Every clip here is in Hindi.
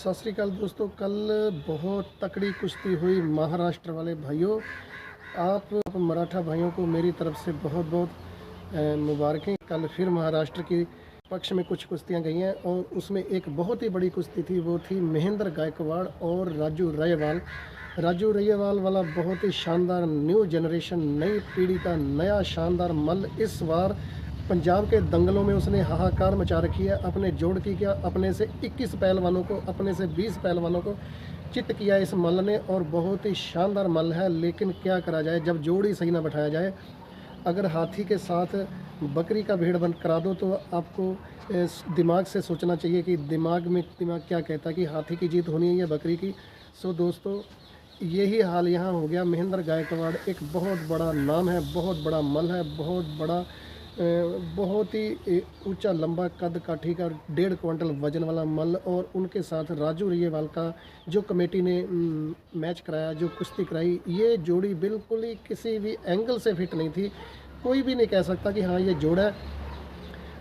सत श्री अकाल दोस्तों। कल बहुत तकड़ी कुश्ती हुई महाराष्ट्र वाले भाइयों। आप मराठा भाइयों को मेरी तरफ से बहुत बहुत मुबारकें। कल फिर महाराष्ट्र के पक्ष में कुछ कुश्तियां गई हैं और उसमें एक बहुत ही बड़ी कुश्ती थी, वो थी महेंद्र गायकवाड़ और राजू रयवाल। राजू रयवाल वाला बहुत ही शानदार न्यू जनरेशन, नई पीढ़ी का नया शानदार मल्ल इस बार पंजाब के दंगलों में उसने हाहाकार मचा रखी है। अपने जोड़ की क्या, अपने से 21 पहलवानों को, अपने से 20 पहलवानों को चित किया इस मल्ल ने और बहुत ही शानदार मल्ल है। लेकिन क्या करा जाए, जब जोड़ ही सही ना बैठाया जाए। अगर हाथी के साथ बकरी का भेड़ बंद करा दो तो आपको दिमाग से सोचना चाहिए कि दिमाग क्या कहता है कि हाथी की जीत होनी है या बकरी की। सो दोस्तों, यही हाल यहाँ हो गया। महेंद्र गायकवाड़ एक बहुत बड़ा नाम है, बहुत बड़ा मल्ल है, बहुत बड़ा बहुत ही ऊंचा लंबा कद काठी का 1.5 क्विंटल वजन वाला मल्ल। और उनके साथ राजू रयवाल का जो कमेटी ने मैच कराया, जो कुश्ती कराई, ये जोड़ी बिल्कुल ही किसी भी एंगल से फिट नहीं थी। कोई भी नहीं कह सकता कि हाँ ये जोड़ है।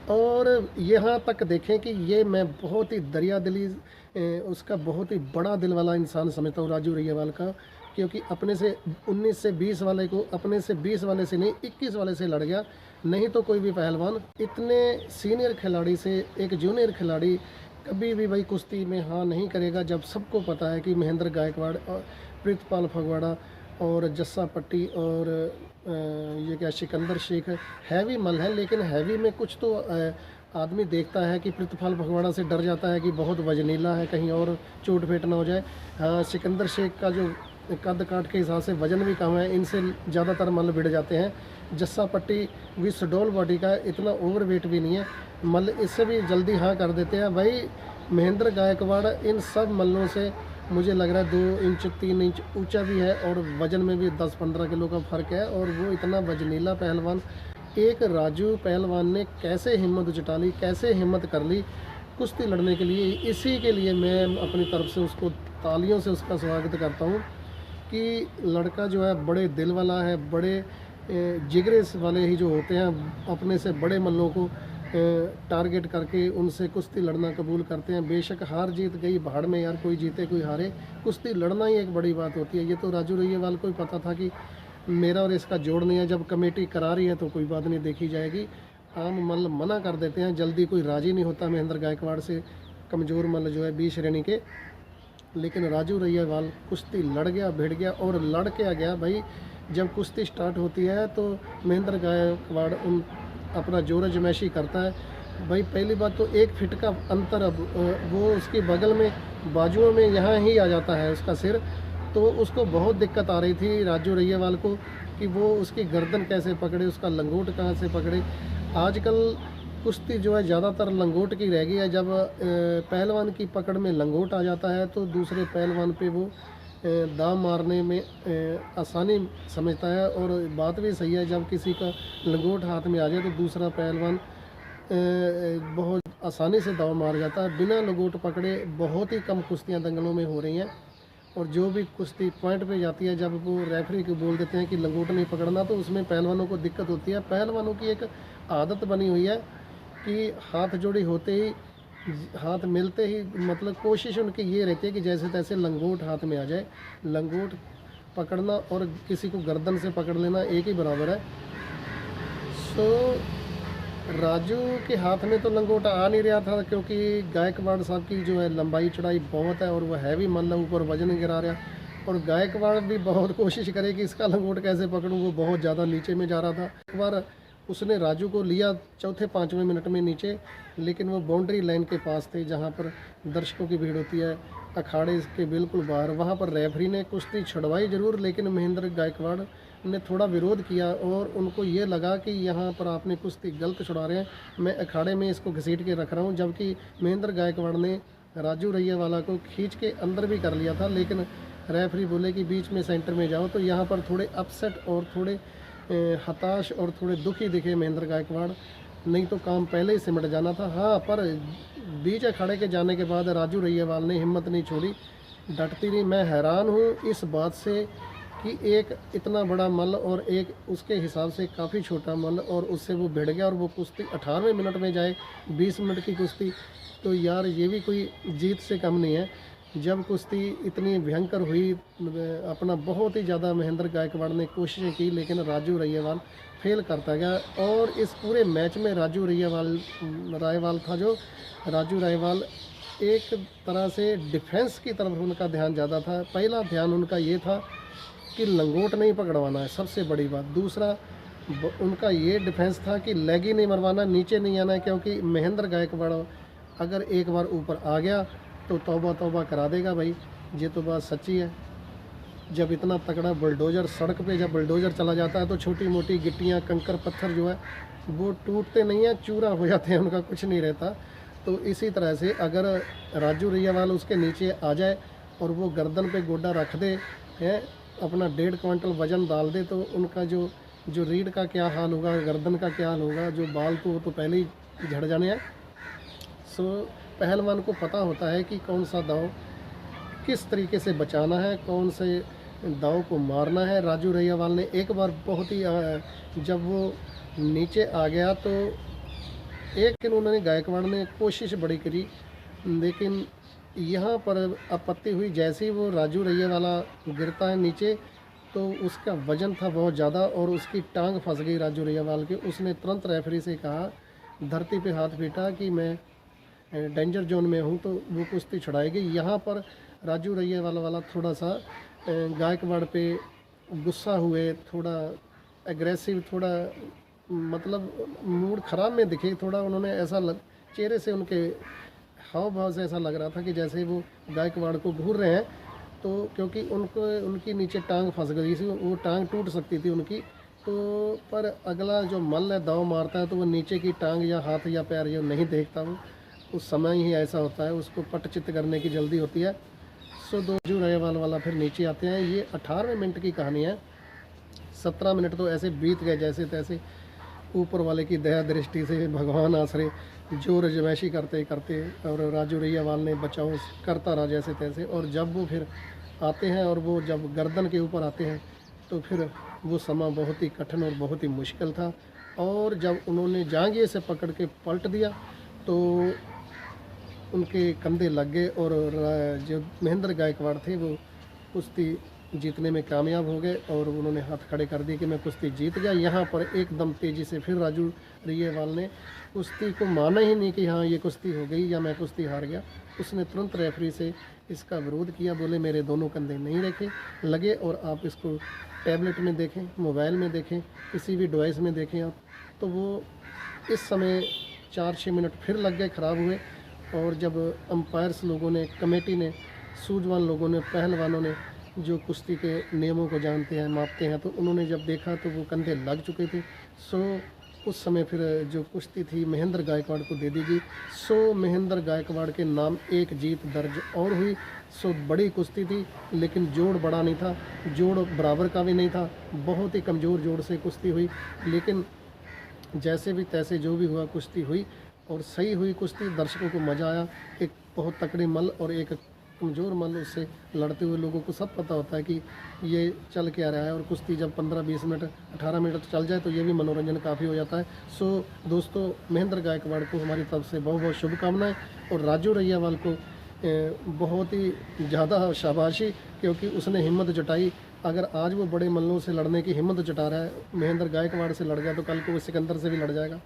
और यहाँ तक देखें कि ये मैं बहुत ही दरिया दिली उसका बहुत ही बड़ा दिल वाला इंसान समझता हूँ राजू रयवाल का, क्योंकि अपने से 19 से 20 वाले को अपने से 20 वाले से नहीं 21 वाले से लड़ गया। नहीं तो कोई भी पहलवान इतने सीनियर खिलाड़ी से एक जूनियर खिलाड़ी कभी भी भाई कुश्ती में हाँ नहीं करेगा, जब सबको पता है कि महेंद्र गायकवाड़ और प्रीतपाल फगवाड़ा और जस्सा पट्टी और ये क्या सिकंदर शेख हैवी मल है। लेकिन हैवी में कुछ तो आदमी देखता है कि प्रीतपाल फगवाड़ा से डर जाता है कि बहुत वजनीला है, कहीं और चोट फेट ना हो जाए। हाँ, सिकंदर शेख का जो कद काट के हिसाब से वजन भी कम है, इनसे ज़्यादातर मल्ल भिड़ जाते हैं। जस्सा पट्टी भी सुडोल बॉडी का, इतना ओवर वेट भी नहीं है, मल्ल इससे भी जल्दी हाँ कर देते हैं। भाई महेंद्र गायकवाड़ इन सब मल्लों से मुझे लग रहा है 2 इंच 3 इंच ऊंचा भी है और वज़न में भी 10-15 किलो का फ़र्क है। और वो इतना वजनीला पहलवान, एक राजू पहलवान ने कैसे हिम्मत जुटा ली, कैसे हिम्मत कर ली कुश्ती लड़ने के लिए। इसी के लिए मैं अपनी तरफ से उसको तालियों से उसका स्वागत करता हूँ कि लड़का जो है बड़े दिल वाला है, बड़े जिगरे वाले ही जो होते हैं अपने से बड़े मल्लों को टारगेट करके उनसे कुश्ती लड़ना कबूल करते हैं। बेशक हार जीत गई भाड़ में यार, कोई जीते कोई हारे, कुश्ती लड़ना ही एक बड़ी बात होती है। ये तो राजू रयवाल को ही पता था कि मेरा और इसका जोड़ नहीं है, जब कमेटी करा रही है तो कोई बात नहीं देखी जाएगी। आम मल्ल मना कर देते हैं, जल्दी कोई राजी नहीं होता महेंद्र गायकवाड़ से, कमज़ोर मल्ल जो है 20 श्रेणी के। लेकिन राजू रयवाल कुश्ती लड़ गया, भिड़ गया और लड़ के आ गया। भाई जब कुश्ती स्टार्ट होती है तो महेंद्र गायकवाड़ अपना जोर अजमाइशी करता है। भाई पहली बात तो 1 फीट का अंतर, अब वो उसके बगल में बाजुओं में यहाँ ही आ जाता है उसका सिर, तो उसको बहुत दिक्कत आ रही थी राजू रयवाल को कि वो उसकी गर्दन कैसे पकड़े, उसका लंगोट कहाँ से पकड़े। आजकल कुश्ती जो है ज़्यादातर लंगोट की रह गई है। जब पहलवान की पकड़ में लंगोट आ जाता है तो दूसरे पहलवान पे वो दाव मारने में आसानी समझता है। और बात भी सही है, जब किसी का लंगोट हाथ में आ जाए तो दूसरा पहलवान बहुत आसानी से दाव मार जाता है। बिना लंगोट पकड़े बहुत ही कम कुश्तियाँ दंगलों में हो रही हैं। और जो भी कुश्ती पॉइंट पे जाती है, जब वो रेफरी को बोल देते हैं कि लंगोट नहीं पकड़ना, तो उसमें पहलवानों को दिक्कत होती है। पहलवानों की एक आदत बनी हुई है कि हाथ जोड़ी होते ही, हाथ मिलते ही, मतलब कोशिश उनकी ये रहती है कि जैसे तैसे लंगोट हाथ में आ जाए। लंगोट पकड़ना और किसी को गर्दन से पकड़ लेना एक ही बराबर है। सो राजू के हाथ में तो लंगोट आ नहीं रहा था, क्योंकि गायकवाड़ साहब की जो है लंबाई चौड़ाई बहुत है और वह हैवी मल्ल ऊपर वजन गिरा रहा। और गायकवाड़ भी बहुत कोशिश करे कि इसका लंगोट कैसे पकड़ूं, वो बहुत ज़्यादा नीचे में जा रहा था। एक बार उसने राजू को लिया चौथे 5वें मिनट में नीचे, लेकिन वो बाउंड्री लाइन के पास थे जहाँ पर दर्शकों की भीड़ होती है, अखाड़े के बिल्कुल बाहर। वहाँ पर रेफरी ने कुश्ती छुड़वाई ज़रूर, लेकिन महेंद्र गायकवाड़ ने थोड़ा विरोध किया और उनको ये लगा कि यहाँ पर आपने कुश्ती गलत छुड़ा रहे हैं, मैं अखाड़े में इसको घसीट के रख रहा हूँ। जबकि महेंद्र गायकवाड़ ने राजू रयवाल को खींच के अंदर भी कर लिया था, लेकिन रेफरी बोले कि बीच में सेंटर में जाओ। तो यहाँ पर थोड़े अपसेट और थोड़े हताश और थोड़े दुखी दिखे महेंद्र गायकवाड़, नहीं तो काम पहले ही सिमट जाना था। हाँ, पर बीच अखाड़े के जाने के बाद राजू रयवाल ने हिम्मत नहीं छोड़ी, डटती रही। मैं हैरान हूँ इस बात से कि एक इतना बड़ा मल्ल और एक उसके हिसाब से काफ़ी छोटा मल्ल, और उससे वो भिड़ गया और वो कुश्ती 18वें मिनट में जाए, 20 मिनट की कुश्ती। तो यार ये भी कोई जीत से कम नहीं है। जब कुश्ती इतनी भयंकर हुई, अपना बहुत ही ज़्यादा महेंद्र गायकवाड़ ने कोशिशें की, लेकिन राजू रैयावाल फेल करता गया। और इस पूरे मैच में राजू रायवाल था, जो राजू रायवाल एक तरह से डिफेंस की तरफ उनका ध्यान ज़्यादा था। पहला ध्यान उनका ये था कि लंगोट नहीं पकड़वाना है, सबसे बड़ी बात। दूसरा उनका ये डिफेंस था कि लेग ही नहीं मरवाना, नीचे नहीं आना है, क्योंकि महेंद्र गायकवाड़ अगर एक बार ऊपर आ गया तो तौबा तौबा करा देगा भाई। ये तो बात सच्ची है। जब इतना तगड़ा बुलडोज़र सड़क पे जब बुलडोज़र चला जाता है तो छोटी मोटी गिट्टियाँ कंकर पत्थर जो है वो टूटते नहीं हैं, चूरा हो जाते हैं, उनका कुछ नहीं रहता। तो इसी तरह से अगर राजू रैयावाल उसके नीचे आ जाए और वो गर्दन पे गोडा रख दे है, अपना 1.5 क्विंटल वज़न डाल दे, तो उनका जो रीढ़ का क्या हाल होगा, गर्दन का क्या हाल होगा, जो बाल तो वो तो पहले ही झड़ जाने हैं। सो पहलवान को पता होता है कि कौन सा दाव किस तरीके से बचाना है, कौन से दाव को मारना है। राजू रैयावाल ने एक बार बहुत ही जब वो नीचे आ गया तो उन्होंने गायकवाड़ ने कोशिश बड़ी करी, लेकिन यहाँ पर आपत्ति हुई। जैसे ही वो राजू रैयावाला गिरता है नीचे तो उसका वज़न था बहुत ज़्यादा और उसकी टांग फंस गई राजू रैयावाल की। उसने तुरंत रेफरी से कहा, धरती पे हाथ पीटा कि मैं डेंजर जोन में हूँ, तो वो कुश्ती छुड़ाएगी। यहाँ पर राजू रैयावाला वाला थोड़ा सा गायकवाड़ पे गुस्सा हुए, थोड़ा एग्रेसिव, थोड़ा मतलब मूड ख़राब में दिखे थोड़ा। उन्होंने ऐसा चेहरे से, उनके हाव भाव से ऐसा लग रहा था कि जैसे वो गायकवाड़ को घूर रहे हैं। तो क्योंकि उनकी नीचे टांग फंस गई थी, वो टांग टूट सकती थी उनकी। तो पर अगला जो मल्ल है दाव मारता है तो वो नीचे की टांग या हाथ या पैर ये नहीं देखता, वो उस समय ही ऐसा होता है, उसको पटचित करने की जल्दी होती है। सो राजू रैयावाल वाला फिर नीचे आते हैं। ये 18वें मिनट की कहानी है। 17 मिनट तो ऐसे बीत गए जैसे तैसे, ऊपर वाले की दया दृष्टि से, भगवान आसरे, जोर जमैशी करते करते, और राजू रैयावाल ने बचाव करता रहा जैसे तैसे। और जब वो फिर आते हैं और वो जब गर्दन के ऊपर आते हैं तो फिर वो समय बहुत ही कठिन और बहुत ही मुश्किल था। और जब उन्होंने जांघे से पकड़ के पलट दिया तो उनके कंधे लग गए और जो महेंद्र गायकवाड़ थे वो कुश्ती जीतने में कामयाब हो गए और उन्होंने हाथ खड़े कर दिए कि मैं कुश्ती जीत गया। यहाँ पर एकदम तेज़ी से फिर राजू रैयावाल ने कुश्ती को माना ही नहीं कि हाँ ये कुश्ती हो गई या मैं कुश्ती हार गया। उसने तुरंत रेफरी से इसका विरोध किया, बोले मेरे दोनों कंधे नहीं रखे लगे और आप इसको टैबलेट में देखें, मोबाइल में देखें, किसी भी डिवाइस में देखें आप। तो वो इस समय 4-6 मिनट फिर लग गए, ख़राब हुए। और जब अंपायर्स लोगों ने, कमेटी ने, सूझवान लोगों ने, पहलवानों ने जो कुश्ती के नियमों को जानते हैं, मापते हैं, तो उन्होंने जब देखा तो वो कंधे लग चुके थे। सो उस समय फिर जो कुश्ती थी महेंद्र गायकवाड़ को दे दी गई। सो महेंद्र गायकवाड़ के नाम एक जीत दर्ज और हुई। सो बड़ी कुश्ती थी लेकिन जोड़ बड़ा नहीं था, जोड़ बराबर का भी नहीं था, बहुत ही कमज़ोर जोड़ से कुश्ती हुई। लेकिन जैसे भी तैसे जो भी हुआ कुश्ती हुई और सही हुई कुश्ती, दर्शकों को मज़ा आया। एक बहुत तकड़ी मल्ल और एक कमज़ोर मल्ल, उससे लड़ते हुए लोगों को सब पता होता है कि ये चल क्या रहा है। और कुश्ती जब 15-20 मिनट 18 मिनट चल जाए तो ये भी मनोरंजन काफ़ी हो जाता है। सो दोस्तों, महेंद्र गायकवाड़ को हमारी तरफ से बहुत बहुत शुभकामनाएं और राजू रैयावाल को बहुत ही ज़्यादा शाबाशी, क्योंकि उसने हिम्मत जुटाई। अगर आज वो बड़े मल्लों से लड़ने की हिम्मत जुटा रहा है, महेंद्र गायकवाड़ से लड़ गया तो कल को वो सिकंदर से भी लड़ जाएगा,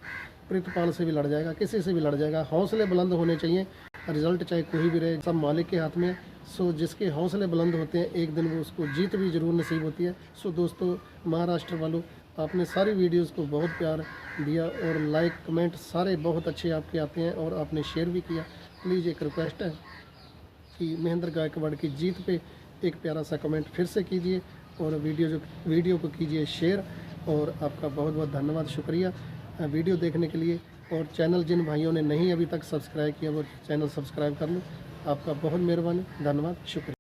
प्रीतपाल से भी लड़ जाएगा, किसी से भी लड़ जाएगा। हौसले बुलंद होने चाहिए, रिजल्ट चाहे कोई भी रहे, सब मालिक के हाथ में। सो जिसके हौसले बुलंद होते हैं एक दिन वो उसको जीत भी ज़रूर नसीब होती है। सो दोस्तों, महाराष्ट्र वालों, आपने सारी वीडियोस को बहुत प्यार दिया और लाइक कमेंट सारे बहुत अच्छे आपके आते हैं और आपने शेयर भी किया। प्लीज़ एक रिक्वेस्ट है कि महेंद्र गायकवाड़ की जीत पे एक प्यारा सा कमेंट फिर से कीजिए और वीडियो को कीजिए शेयर। और आपका बहुत बहुत धन्यवाद, शुक्रिया वीडियो देखने के लिए। और चैनल जिन भाइयों ने नहीं अभी तक सब्सक्राइब किया वो चैनल सब्सक्राइब कर लो। आपका बहुत मेहरबानी, धन्यवाद, शुक्रिया।